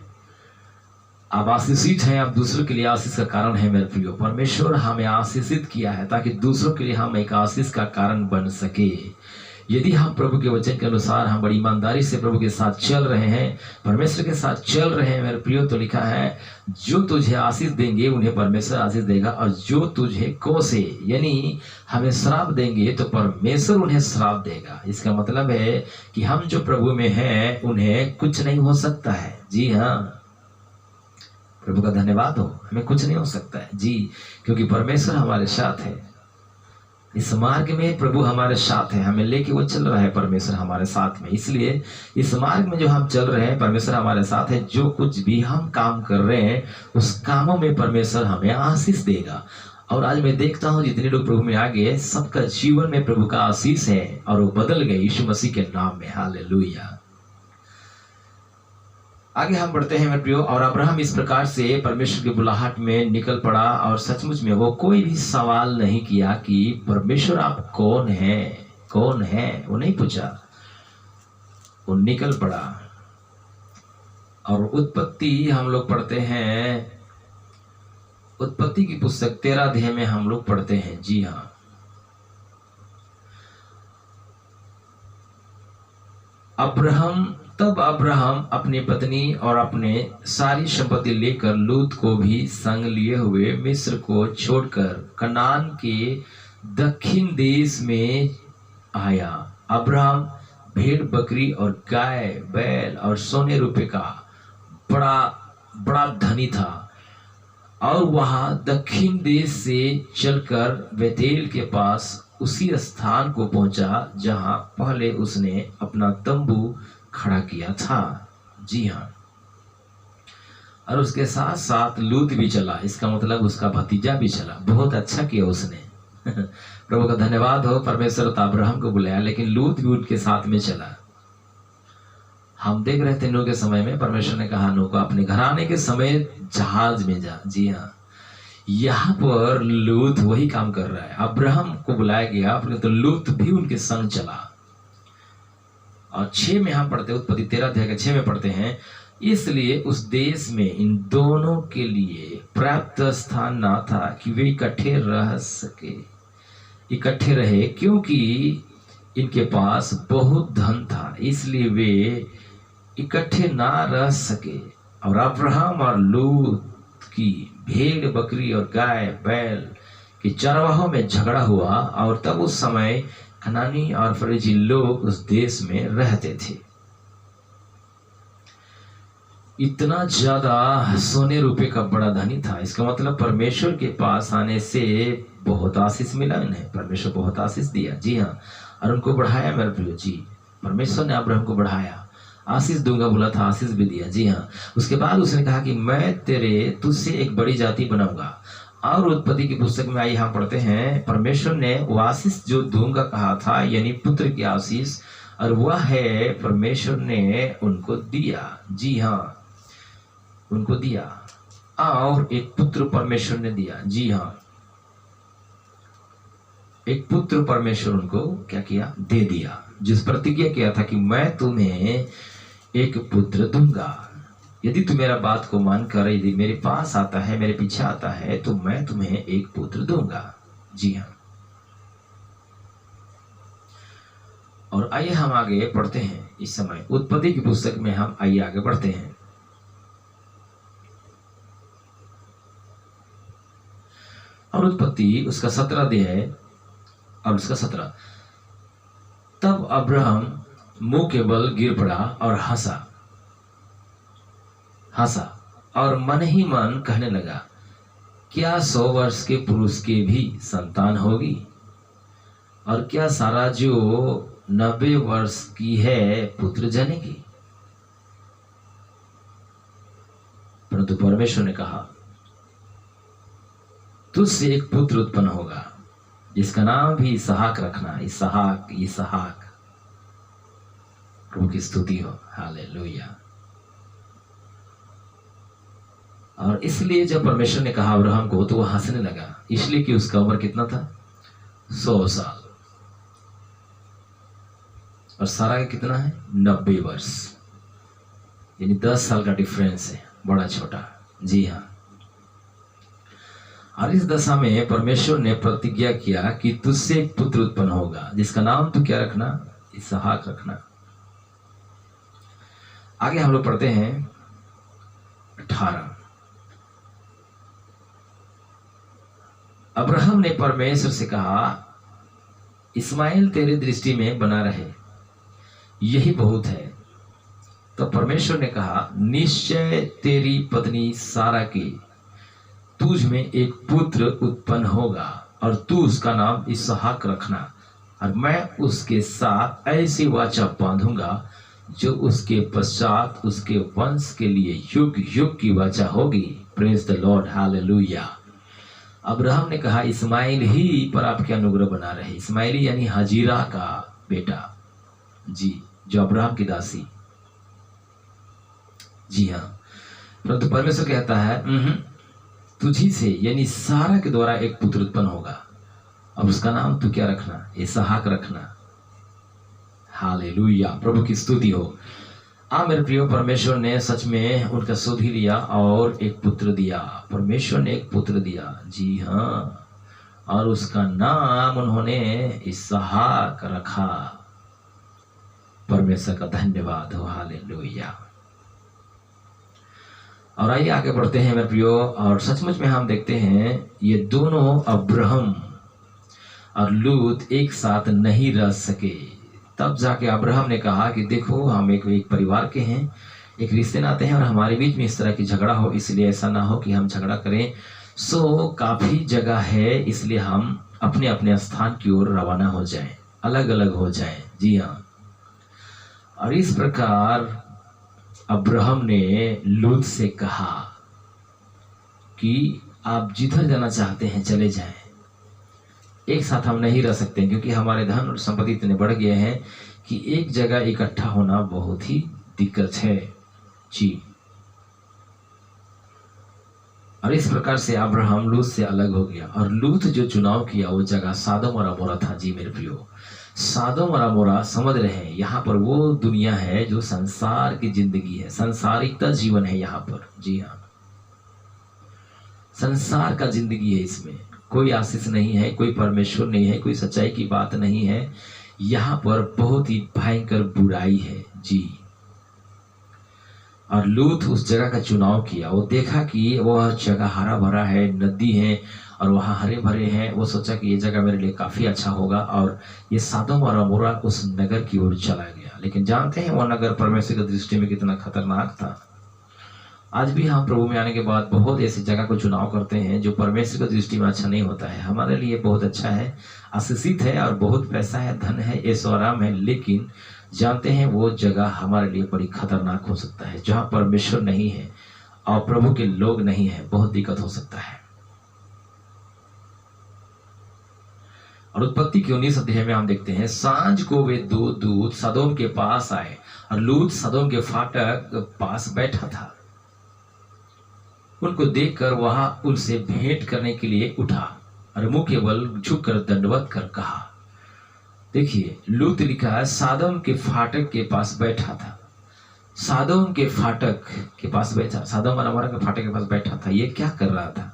आप आशीषित हैं, आप दूसरों के लिए आशीष का कारण है। मेरे प्रियो, परमेश्वर हमें आशीषित किया है ताकि दूसरों के लिए हम एक आशीष का कारण बन सके। यदि हम प्रभु के वचन के अनुसार हम बड़ी ईमानदारी से प्रभु के साथ चल रहे हैं, परमेश्वर के साथ चल रहे हैं मेरे प्रियो, तो लिखा है जो तुझे आशीष देंगे उन्हें परमेश्वर आशीष देगा, और जो तुझे कोसे यानी हमें श्राप देंगे तो परमेश्वर उन्हें श्राप देगा। इसका मतलब है कि हम जो प्रभु में हैं उन्हें कुछ नहीं हो सकता है। जी हाँ, प्रभु का धन्यवाद हो, हमें कुछ नहीं हो सकता है जी, क्योंकि परमेश्वर हमारे साथ है। इस मार्ग में प्रभु हमारे साथ है, हमें लेके वो चल रहा है परमेश्वर हमारे साथ में। इसलिए इस मार्ग में जो हम चल रहे हैं परमेश्वर हमारे साथ है। जो कुछ भी हम काम कर रहे हैं उस कामों में परमेश्वर हमें आशीष देगा। और आज मैं देखता हूँ जितने लोग प्रभु में आ गए, सबका जीवन में प्रभु का आशीष है और वो बदल गए यीशु मसीह के नाम में। हालेलुया। आगे हम बढ़ते हैं मेरे प्रियो। और अब्राहम इस प्रकार से परमेश्वर की बुलाहट में निकल पड़ा और सचमुच में वो कोई भी सवाल नहीं किया कि परमेश्वर आप कौन हैं, कौन है, वो नहीं पूछा, वो निकल पड़ा। और उत्पत्ति हम लोग पढ़ते हैं, उत्पत्ति की पुस्तक 13 अध्याय में हम लोग पढ़ते हैं। जी हाँ, तब अब्राहम अपनी पत्नी और अपने सारी संपत्ति लेकर लूत को भी संग लिए हुए मिस्र को छोड़कर कनान के दक्षिण देश में आया। अब्राहम भेड़ बकरी और गाय बैल और सोने रुपए का बड़ा धनी था, और वहां दक्षिण देश से चलकर बेतेल के पास उसी स्थान को पहुंचा जहां पहले उसने अपना तंबू खड़ा किया था। जी हाँ, और उसके साथ साथ लूत भी चला, इसका मतलब उसका भतीजा भी चला। बहुत अच्छा किया उसने प्रभु का धन्यवाद हो। परमेश्वर तो अब्राहम को बुलाया लेकिन लूत भी उनके साथ में चला। हम देख रहे थे नूह के समय में परमेश्वर ने कहा नूह को अपने घर आने के समय जहाज में जा। जी हाँ, यहाँ पर लूत वही काम कर रहा है। अब्राहम को बुलाया गया तो लूत भी उनके संग चला। और 6 में हम पढ़ते, उत्पत्ति 13 अध्याय के 6 में पढ़ते हैं, इसलिए उस देश में इन दोनों के लिए पर्याप्त स्थान ना था कि वे इकट्ठे रहे, क्योंकि इनके पास बहुत धन था, इसलिए वे इकट्ठे ना रह सके। और अब्राहम और लूत की भेड़ बकरी और गाय बैल के चरवाहों में झगड़ा हुआ, और तब उस समय कनानी और फरिजी लोग उस देश में रहते थे। इतना ज्यादा सोने रुपए का बड़ा धनी था। इसका मतलब परमेश्वर के पास आने से बहुत आशीष मिला इन्हें, परमेश्वर बहुत आशीष दिया। जी हाँ, और उनको बढ़ाया मेरे प्रियो। जी, परमेश्वर ने अब्राहम को बढ़ाया, आशीष दूंगा बोला था, आशीष भी दिया। जी हाँ, उसके बाद उसने कहा कि मैं तुझसे एक बड़ी जाति बनाऊंगा। और उत्पत्ति की पुस्तक में आई हम पढ़ते हैं, परमेश्वर ने वो आशीष जो दूंगा कहा था यानी पुत्र की आशीष, और वह है परमेश्वर ने उनको दिया। जी हाँ, उनको दिया, और एक पुत्र परमेश्वर ने दिया। जी हाँ, एक पुत्र परमेश्वर उनको क्या किया, दे दिया, जिस प्रतिज्ञा किया था कि मैं तुम्हें एक पुत्र दूंगा। यदि तू मेरा बात को मानकर यदि मेरे पास आता है, मेरे पीछे आता है, तो मैं तुम्हें एक पुत्र दूंगा। जी हाँ, और आइए हम आगे पढ़ते हैं। इस समय उत्पत्ति की पुस्तक में हम आइए आगे बढ़ते हैं। और उत्पत्ति उसका 17 अध्याय और उसका 17। तब अब्राहम मुंह के बल गिर पड़ा और हंसा और मन ही मन कहने लगा, क्या 100 वर्ष के पुरुष के भी संतान होगी, और क्या सारा जो 90 वर्ष की है पुत्र जनेगी। परंतु परमेश्वर ने कहा, तुझसे एक पुत्र उत्पन्न होगा, जिसका नाम भी इसहाक रखना। इसहाक प्रभु की स्तुति हो, हालेलुया। और इसलिए जब परमेश्वर ने कहा अब्राहम को तो वो हंसने लगा, इसलिए कि उसका उम्र कितना था? 100 साल। और सारा का कितना है? 90 वर्ष, यानी 10 साल का डिफरेंस है, बड़ा छोटा। जी हाँ। और इस दशा में परमेश्वर ने प्रतिज्ञा किया कि तुझसे एक पुत्र उत्पन्न होगा जिसका नाम तू क्या रखना? इसहाक रखना। आगे हम लोग पढ़ते हैं 18। अब्राहम ने परमेश्वर से कहा, इस्माइल तेरे दृष्टि में बना रहे, यही बहुत है। तो परमेश्वर ने कहा, निश्चय तेरी पत्नी सारा की तुझ में एक पुत्र उत्पन्न होगा और तू उसका नाम इसहाक रखना, और मैं उसके साथ ऐसी वाचा बांधूंगा जो उसके पश्चात उसके वंश के लिए युग युग की वाचा होगी। Praise the Lord, hallelujah. Abraham ने कहा, इस्माइल ही पर आपके अनुग्रह बना रहे। इस्माइली यानी हाजिरा का बेटा, जी, जो अब्राहम की दासी। जी हाँ। परंतु परमेश्वर कहता है तुझी से यानी सारा के द्वारा एक पुत्र उत्पन्न होगा और उसका नाम तू क्या रखना? इसहाक रखना। हालेलुया, प्रभु की स्तुति हो। मेरे प्रियो, परमेश्वर ने सच में उनका सुध ही लिया और एक पुत्र दिया। परमेश्वर ने एक पुत्र दिया, जी हाँ, और उसका नाम उन्होंने इसहाक रखा। परमेश्वर का धन्यवाद हो, हालेलुया। और आइए आगे बढ़ते हैं मेरे प्रियो, और सचमुच में हम देखते हैं ये दोनों अब्राहम और लूत एक साथ नहीं रह सके। तब जाके अब्राहम ने कहा कि देखो, हम एक परिवार के हैं, एक रिश्ते नाते हैं, और हमारे बीच में इस तरह की झगड़ा हो, इसलिए ऐसा ना हो कि हम झगड़ा करें। सो काफी जगह है, इसलिए हम अपने अपने स्थान की ओर रवाना हो जाएं, अलग अलग हो जाएं। जी हाँ। और इस प्रकार अब्राहम ने लूत से कहा कि आप जिधर जाना चाहते हैं चले जाएं, एक साथ हम नहीं रह सकते, क्योंकि हमारे धन और संपत्ति इतने बढ़ गए हैं कि एक जगह इकट्ठा होना बहुत ही दिक्कत है। जी। और इस प्रकार से अब्राहम लूत से अलग हो गया, और लूत जो चुनाव किया वो जगह सादोम और अमोरा था। जी मेरे प्रियो, सादोम और अमोरा समझ रहे हैं, यहाँ पर वो दुनिया है जो संसार की जिंदगी है, संसारिकता जीवन है यहाँ पर। जी हाँ, संसार का जिंदगी है, इसमें कोई आशीष नहीं है, कोई परमेश्वर नहीं है, कोई सच्चाई की बात नहीं है। यहाँ पर बहुत ही भयंकर बुराई है। जी। और लूत उस जगह का चुनाव किया, वो देखा कि वह जगह हरा भरा है, नदी है और वहाँ हरे भरे हैं। वो सोचा कि ये जगह मेरे लिए काफी अच्छा होगा, और ये सादोम और अमोरा उस नगर की ओर चला गया। लेकिन जानते हैं वो नगर परमेश्वर की दृष्टि में कितना खतरनाक था। आज भी हम प्रभु में आने के बाद बहुत ऐसी जगह को चुनाव करते हैं जो परमेश्वर की दृष्टि में अच्छा नहीं होता है। हमारे लिए बहुत अच्छा है, आशीषित है, और बहुत पैसा है, धन है, ऐशो आराम है, लेकिन जानते हैं वो जगह हमारे लिए बड़ी खतरनाक हो सकता है। जहाँ परमेश्वर नहीं है और प्रभु के लोग नहीं है, बहुत दिक्कत हो सकता है। और उत्पत्ति के 19 अध्याय में हम देखते हैं, सांझ को वे दो दूत सदोम के पास आए, और लूत सदोम के फाटक पास बैठा था। उनको देखकर वहां उनसे भेंट करने के लिए उठा और मुंह के बल झुककर दंडवत कर कहा। देखिए, लूत लिखा है सादोम के फाटक के पास बैठा था। सादोम के फाटक के पास बैठा, सादोम और अमोरा के फाटक के पास बैठा था। ये क्या कर रहा था?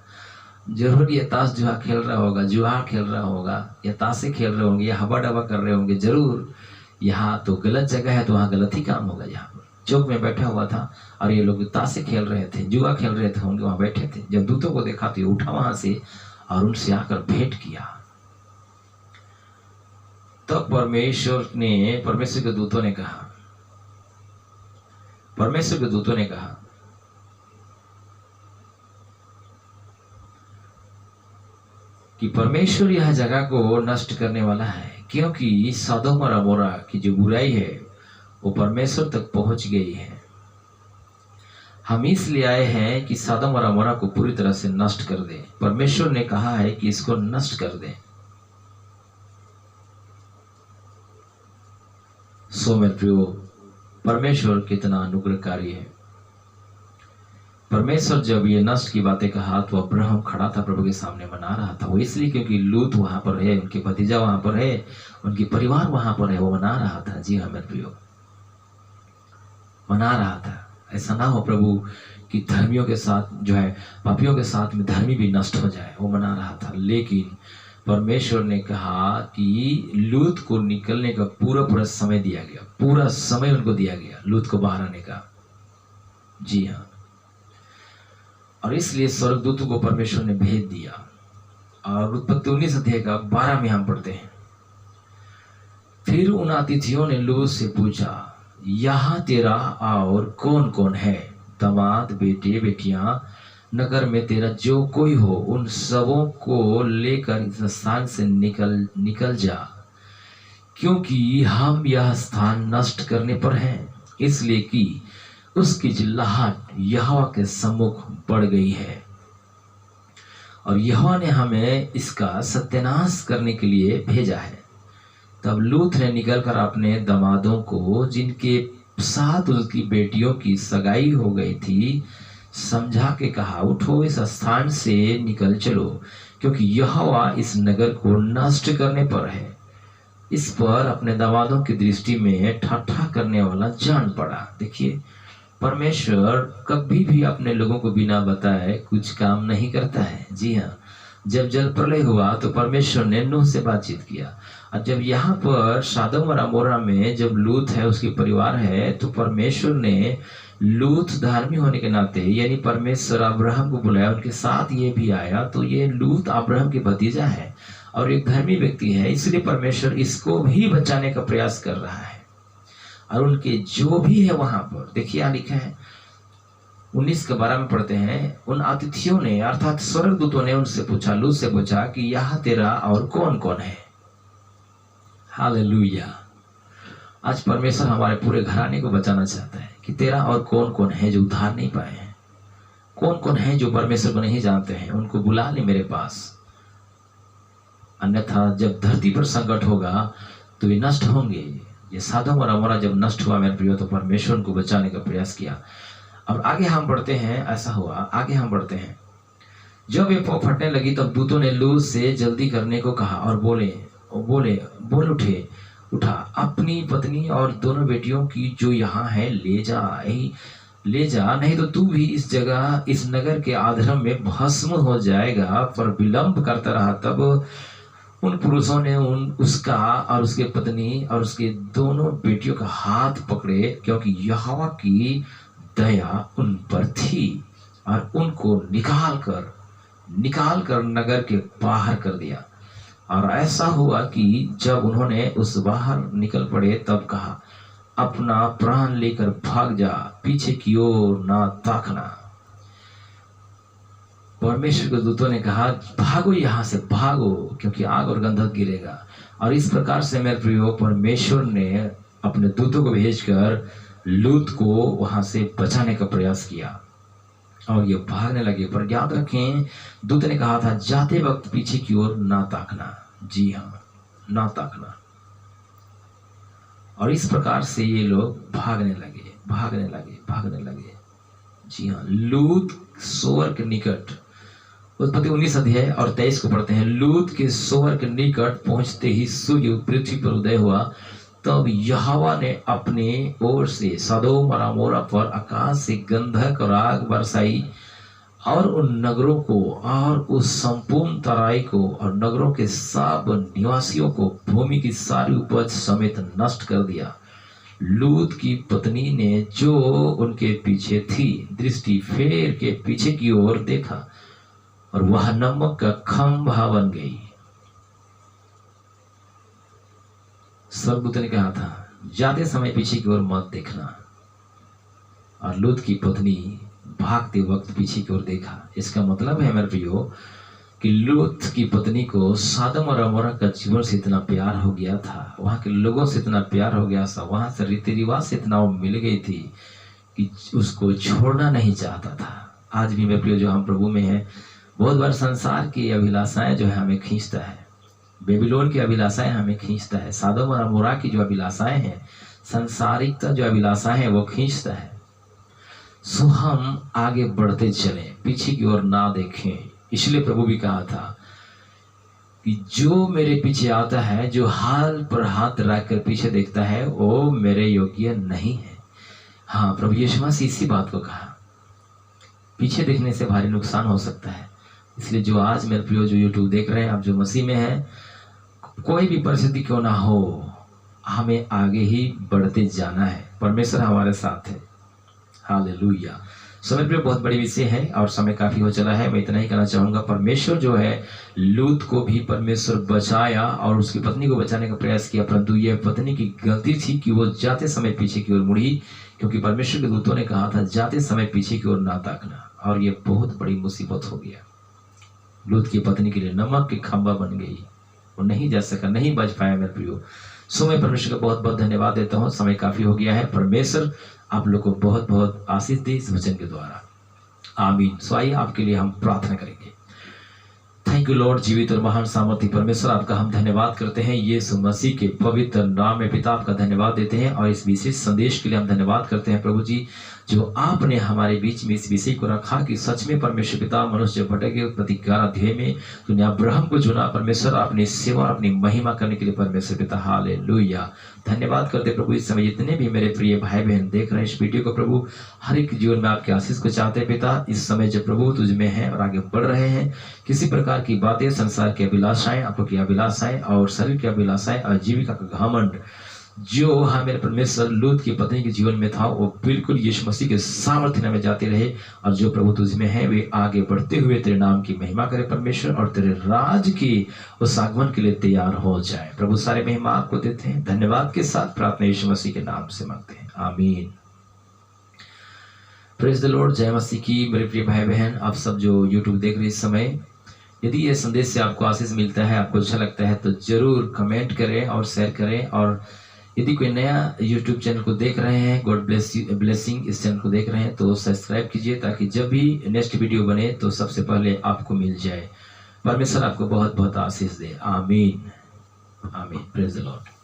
जरूर ये ताश जुआ खेल रहा होगा, जुआ खेल रहा होगा, या ताशे खेल रहे होंगे, या हवा डवा कर रहे होंगे। जरूर यहाँ तो गलत जगह है, तो वहाँ गलत ही काम होगा। यहाँ पर चौक में बैठा हुआ था और ये लोग ताशे खेल रहे थे, जुआ खेल रहे थे, होंगे वहाँ बैठे थे। जब दूतों को देखा तो ये उठा वहां से और उनसे आकर भेंट किया। तब परमेश्वर के दूतों ने कहा कि परमेश्वर यह जगह को नष्ट करने वाला है, क्योंकि सदोम और अमोरा की जो बुराई है वो परमेश्वर तक पहुंच गई है। हम इसलिए आए हैं कि सदोम और अमोरा को पूरी तरह से नष्ट कर दें। परमेश्वर ने कहा है कि इसको नष्ट कर दें। सो मेरे प्रियो, परमेश्वर कितना अनुग्रहकारी है। परमेश्वर जब ये नष्ट की बातें कहा तो अब्राहम खड़ा था, प्रभु के सामने मना रहा था। वो इसलिए क्योंकि लूत वहां पर है, उनके भतीजा वहां पर है, उनकी परिवार वहां पर है, वो मना रहा था। जी हाँ मेरे प्रियो, मना रहा था। ऐसा ना हो प्रभु कि धर्मियों के साथ जो है, पापियों के साथ में धर्मी भी नष्ट हो जाए, वो मना रहा था। लेकिन परमेश्वर ने कहा कि लूत को निकलने का पूरा पूरा समय दिया गया, पूरा समय उनको दिया गया लूत को बाहर आने का। जी हाँ, और इसलिए स्वर्गदूतों को परमेश्वर ने भेज दिया। और उत्पत्ति 19 अध्याय का 12 में हम पढ़ते हैं, फिर उन अतिथियों ने लूत से पूछा, यहाँ तेरा और कौन कौन है? दामाद, बेटे, बेटियां, नगर में तेरा जो कोई हो, उन सबों को लेकर इस स्थान से निकल जा, क्योंकि हम यह स्थान नष्ट करने पर हैं, इसलिए कि उसकी चिल्लाहट यहोवा के सम्मुख बढ़ गई है और यहोवा ने हमें इसका सत्यानाश करने के लिए भेजा है। तब लूत ने निकलकर अपने दामादों को, जिनके साथ उसकी बेटियों की सगाई हो गई थी, समझा के कहा, उठो, इस स्थान से निकल चलो, क्योंकि यहोवा इस नगर को नष्ट करने पर है। इस पर अपने दामादों की दृष्टि में ठट्ठा करने वाला जान पड़ा। देखिए, परमेश्वर कभी भी अपने लोगों को बिना बताए कुछ काम नहीं करता है। जी हाँ, जब जल प्रलय हुआ तो परमेश्वर ने नूह से बातचीत किया, और जब यहाँ पर सदोम और अमोरा में जब लूत है, उसकी परिवार है, तो परमेश्वर ने लूत धार्मी होने के नाते, यानी परमेश्वर अब्राहम को बुलाया, उनके साथ ये भी आया, तो ये लूत अब्राहम के भतीजा है और एक धर्मी व्यक्ति है, इसलिए परमेश्वर इसको भी बचाने का प्रयास कर रहा है। और उनके जो भी है वहां पर, देखिए यहाँ लिखा है 19 के 12 में पढ़ते हैं, उन अतिथियों ने अर्थात स्वर्गदूतों ने उनसे पूछा, लूत से पूछा कि यहाँ तेरा और कौन कौन है? हालेलुया। आज परमेश्वर हमारे पूरे घराने को बचाना चाहता है कि तेरा और कौन कौन है जो उद्धार नहीं पाए हैं, कौन कौन है जो परमेश्वर को नहीं जानते हैं, उनको बुला ले मेरे पास। अन्यथा जब धरती पर संकट होगा तो ये नष्ट होंगे। ये सदोम और अमोरा जब नष्ट हुआ मेरे प्रियो, तो परमेश्वर उनको बचाने का प्रयास किया। अब आगे हम बढ़ते हैं, ऐसा हुआ, आगे हम बढ़ते हैं, जब ये फटने लगी तब दूतों ने लूत से जल्दी करने को कहा और बोल उठा, अपनी पत्नी और दोनों बेटियों की जो यहाँ है ले जा, नहीं तो तू भी इस जगह, इस नगर के अधर्म में भस्म हो जाएगा। पर विलंब करता रहा। तब उन पुरुषों ने उसका और उसके पत्नी और उसके दोनों बेटियों का हाथ पकड़े, क्योंकि यहोवा की दया उन पर थी, और उनको निकाल कर नगर के बाहर कर दिया। और ऐसा हुआ कि जब उन्होंने उस बाहर निकल पड़े, तब कहा, अपना प्राण लेकर भाग जा, पीछे की ओर ना ताकना। परमेश्वर के दूतों ने कहा, भागो, यहां से भागो, क्योंकि आग और गंधक गिरेगा। और इस प्रकार से मेरे प्रियो, परमेश्वर ने अपने दूतों को भेजकर लूत को वहां से बचाने का प्रयास किया और ये भागने लगे। पर याद रखें, दूत ने कहा था, जाते वक्त पीछे की ओर ना ताकना। जी हाँ, ना ताकना। और इस प्रकार से ये लोग भागने लगे। जी हाँ, लूत सोवर के निकट, उत्पत्ति 19 अध्याय और 23 को पढ़ते हैं। लूत के सोवर के निकट पहुंचते ही सूर्य पृथ्वी पर उदय हुआ। तब यहोवा ने अपने ओर से सदोम और अमोरा पर आकाश से गंधक और आग बरसाई, और उन नगरों को और उस संपूर्ण तराई को और नगरों के सब निवासियों को भूमि की सारी उपज समेत नष्ट कर दिया। लूत की पत्नी ने जो उनके पीछे थी, दृष्टि फेर के पीछे की ओर देखा, और वह नमक का खंभा बन गई। स्वर्गदूत ने कहा था, जाते समय पीछे की ओर मत देखना। और लूत की पत्नी भागते वक्त पीछे की ओर देखा। इसका मतलब है मेरे प्रियो कि लूत की पत्नी को सदोम और अमोरा का जीवन से इतना प्यार हो गया था, वहां के लोगों से इतना प्यार हो गया था, वहां से रीति रिवाज से इतना वो मिल गई थी कि उसको छोड़ना नहीं चाहता था। आज भी मेरे प्रियो, जो हम प्रभु में हैं, बहुत बार संसार की अभिलाषाएं जो है हमें खींचता है, बेबीलोन की अभिलाषाएं हमें खींचता है, सदोम और अमोरा की जो अभिलाषाएं हैं, संसारिकता जो अभिलाषा है वो खींचता है। सो हम आगे बढ़ते चलें, पीछे की ओर ना देखें। इसलिए प्रभु भी कहा था कि जो मेरे पीछे आता है, जो हाल पर हाथ रखकर पीछे देखता है, वो मेरे योग्य नहीं है। हाँ, प्रभु यीशु मसीह इसी बात को कहा। पीछे देखने से भारी नुकसान हो सकता है। इसलिए जो आज मेरे प्रियो जो यूट्यूब देख रहे हैं, आप जो मसीह में हैं, कोई भी परिस्थिति क्यों ना हो, हमें आगे ही बढ़ते जाना है। परमेश्वर हमारे साथ है। हालेलुया। समय पर बहुत बड़ी विषय है और समय काफी हो चला है। मैं इतना ही कहना चाहूंगा, परमेश्वर जो है लूत को भी परमेश्वर बचाया और उसकी पत्नी को बचाने का प्रयास किया, परंतु यह पत्नी की गलती थी कि वो जाते समय पीछे की ओर मुड़ी, क्योंकि परमेश्वर के दूतों ने कहा था जाते समय पीछे की ओर ना ताकना, और ये बहुत बड़ी मुसीबत हो गया। लूत की पत्नी के लिए नमक की खंबा बन गई, वो नहीं जा सका, नहीं बच पाया मेरे प्रियो। सो मैं परमेश्वर का बहुत बहुत धन्यवाद देता हूँ। समय काफी हो गया है। परमेश्वर आप लोग को बहुत बहुत आशीष दे इस वचन के द्वारा। आमीन। सो आइए आपके लिए हम प्रार्थना करेंगे। थैंक यू लॉर्ड, जीवित और महान सामर्थी परमेश्वर, आपका हम धन्यवाद करते हैं यीशु मसीह के पवित्र नाम में। पिता आपका धन्यवाद देते हैं और इस विशेष संदेश के लिए हम धन्यवाद करते हैं प्रभु जी, जो आपने हमारे बीच में इस विषय को रखा कि सच में परमेश्वर पिता मनुष्य भटके प्रति 11 अध्याय में तूने अब्राहम को चुना परमेश्वर, अपनी सेवा अपनी महिमा करने के लिए परमेश्वर पिता। हालेलुया। धन्यवाद करते प्रभु। इस समय जितने भी मेरे प्रिय भाई बहन देख रहे हैं इस वीडियो को प्रभु, हर एक जीवन में आपके आशीष को चाहते हैं पिता। इस समय जब प्रभु तुझ में है और आगे बढ़ रहे हैं, किसी प्रकार की बातें, संसार की अभिलाषाएं, आपको की अभिलाषाएं और शरीर की अभिलाषाएं और जीविका का घमंड जो हमारे परमेश्वर लूत की पत्नी के जीवन में था, वो बिल्कुल यीशु मसीह के सामर्थ्य में जाते रहे, और जो प्रभु तुझ में है वे आगे बढ़ते हुए तेरे नाम की महिमा करे परमेश्वर, और तेरे राज की उस आगमन के लिए तैयार हो जाए प्रभु। सारे महिमा आपको देते हैं, धन्यवाद के साथ प्रार्थना यीशु मसीह के नाम से मांगते हैं, आमीन। Praise the Lord. जय मसीह की। मेरे प्रिय भाई बहन, आप सब जो यूट्यूब देख रहे इस समय, यदि ये संदेश से आपको आशीष मिलता है, आपको अच्छा लगता है, तो जरूर कमेंट करें और शेयर करें। और यदि कोई नया यूट्यूब चैनल को देख रहे हैं, गॉड ब्लेसिंग इस चैनल को देख रहे हैं, तो सब्सक्राइब कीजिए, ताकि जब भी नेक्स्ट वीडियो बने तो सबसे पहले आपको मिल जाए। परमेश्वर आपको बहुत बहुत आशीष दे। आमीन आमीन। Praise the Lord.